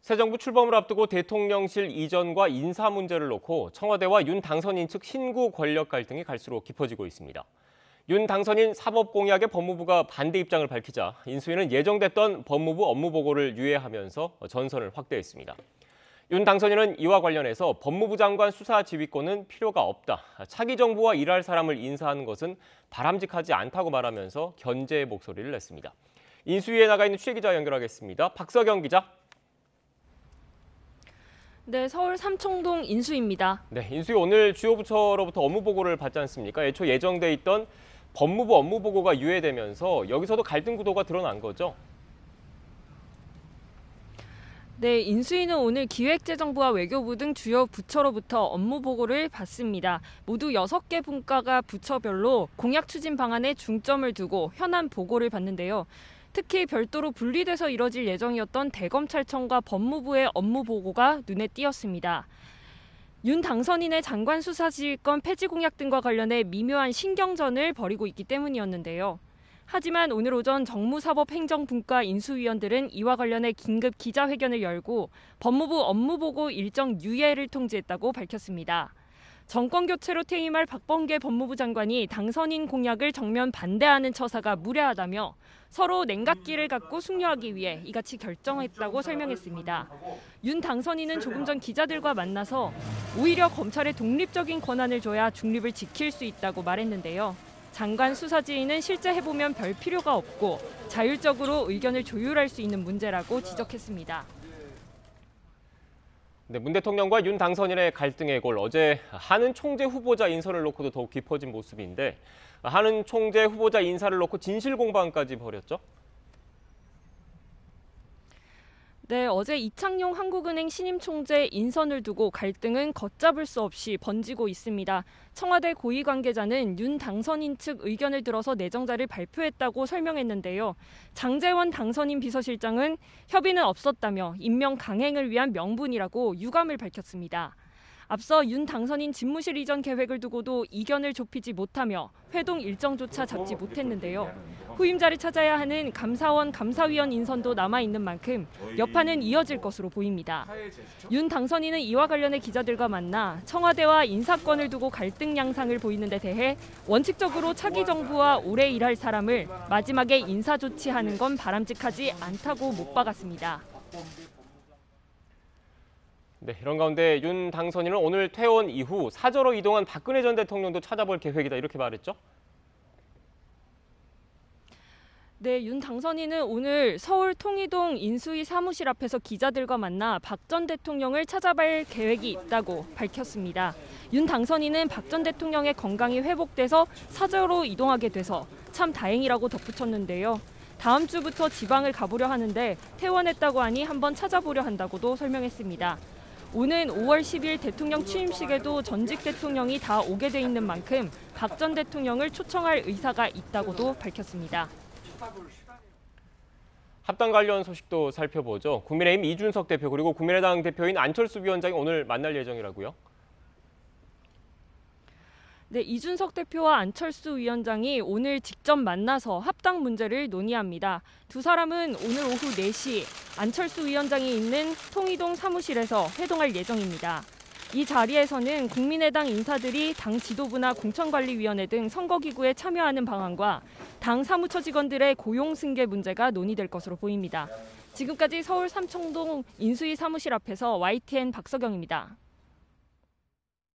새 정부 출범을 앞두고 대통령실 이전과 인사 문제를 놓고 청와대와 윤 당선인 측 신구 권력 갈등이 갈수록 깊어지고 있습니다. 윤 당선인 사법공약에 법무부가 반대 입장을 밝히자 인수위는 예정됐던 법무부 업무보고를 유예하면서 전선을 확대했습니다. 윤 당선인은 이와 관련해서 법무부 장관 수사 지휘권은 필요가 없다. 차기 정부와 일할 사람을 인사하는 것은 바람직하지 않다고 말하면서 견제의 목소리를 냈습니다. 인수위에 나가 있는 취재기자 연결하겠습니다. 박서경 기자. 네, 서울 삼청동 인수위입니다. 네, 인수위 오늘 주요 부처로부터 업무 보고를 받지 않습니까? 애초 예정돼 있던 법무부 업무 보고가 유예되면서 여기서도 갈등 구도가 드러난 거죠? 네, 인수위는 오늘 기획재정부와 외교부 등 주요 부처로부터 업무 보고를 받습니다. 모두 6개 분과가 부처별로 공약 추진 방안에 중점을 두고 현안 보고를 받는데요. 특히 별도로 분리돼서 이뤄질 예정이었던 대검찰청과 법무부의 업무 보고가 눈에 띄었습니다. 윤 당선인의 장관 수사 지휘권 폐지 공약 등과 관련해 미묘한 신경전을 벌이고 있기 때문이었는데요. 하지만 오늘 오전 정무사법행정분과 인수위원들은 이와 관련해 긴급 기자회견을 열고 법무부 업무보고 일정 유예를 통지했다고 밝혔습니다. 정권 교체로 퇴임할 박범계 법무부 장관이 당선인 공약을 정면 반대하는 처사가 무례하다며 서로 냉각기를 갖고 숙려하기 위해 이같이 결정했다고 설명했습니다. 윤 당선인은 조금 전 기자들과 만나서 오히려 검찰에 독립적인 권한을 줘야 중립을 지킬 수 있다고 말했는데요. 장관 수사 지휘는 실제 해보면 별 필요가 없고 자율적으로 의견을 조율할 수 있는 문제라고 지적했습니다. 네, 문 대통령과 윤 당선인의 갈등의 골, 어제 한은 총재 후보자 인선을 놓고도 더욱 깊어진 모습인데 한은 총재 후보자 인사를 놓고 진실 공방까지 벌였죠? 네, 어제 이창용 한국은행 신임 총재 인선을 두고 갈등은 걷잡을 수 없이 번지고 있습니다. 청와대 고위 관계자는 윤 당선인 측 의견을 들어서 내정자를 발표했다고 설명했는데요. 장제원 당선인 비서실장은 협의는 없었다며 임명 강행을 위한 명분이라고 유감을 밝혔습니다. 앞서 윤 당선인 집무실 이전 계획을 두고도 이견을 좁히지 못하며 회동 일정조차 잡지 못했는데요. 후임자를 찾아야 하는 감사원, 감사위원 인선도 남아있는 만큼 여파는 이어질 것으로 보입니다. 윤 당선인은 이와 관련해 기자들과 만나 청와대와 인사권을 두고 갈등 양상을 보이는 데 대해 원칙적으로 차기 정부와 오래 일할 사람을 마지막에 인사 조치하는 건 바람직하지 않다고 못 박았습니다. 네, 이런 가운데 윤 당선인은 오늘 퇴원 이후 사저로 이동한 박근혜 전 대통령도 찾아볼 계획이다 이렇게 말했죠? 네, 윤 당선인은 오늘 서울 통이동 인수위 사무실 앞에서 기자들과 만나 박 전 대통령을 찾아뵐 계획이 있다고 밝혔습니다. 윤 당선인은 박 전 대통령의 건강이 회복돼서 사저로 이동하게 돼서 참 다행이라고 덧붙였는데요. 다음 주부터 지방을 가보려 하는데 퇴원했다고 하니 한번 찾아보려 한다고도 설명했습니다. 오는 5월 10일 대통령 취임식에도 전직 대통령이 다 오게 돼 있는 만큼 박 전 대통령을 초청할 의사가 있다고도 밝혔습니다. 합당 관련 소식도 살펴보죠. 국민의힘 이준석 대표 그리고 국민의당 대표인 안철수 위원장이 오늘 만날 예정이라고요? 네, 이준석 대표와 안철수 위원장이 오늘 직접 만나서 합당 문제를 논의합니다. 두 사람은 오늘 오후 4시 안철수 위원장이 있는 통이동 사무실에서 회동할 예정입니다. 이 자리에서는 국민의당 인사들이 당 지도부나 공천관리위원회 등 선거기구에 참여하는 방안과 당 사무처 직원들의 고용 승계 문제가 논의될 것으로 보입니다. 지금까지 서울 삼청동 인수위 사무실 앞에서 YTN 박서경입니다.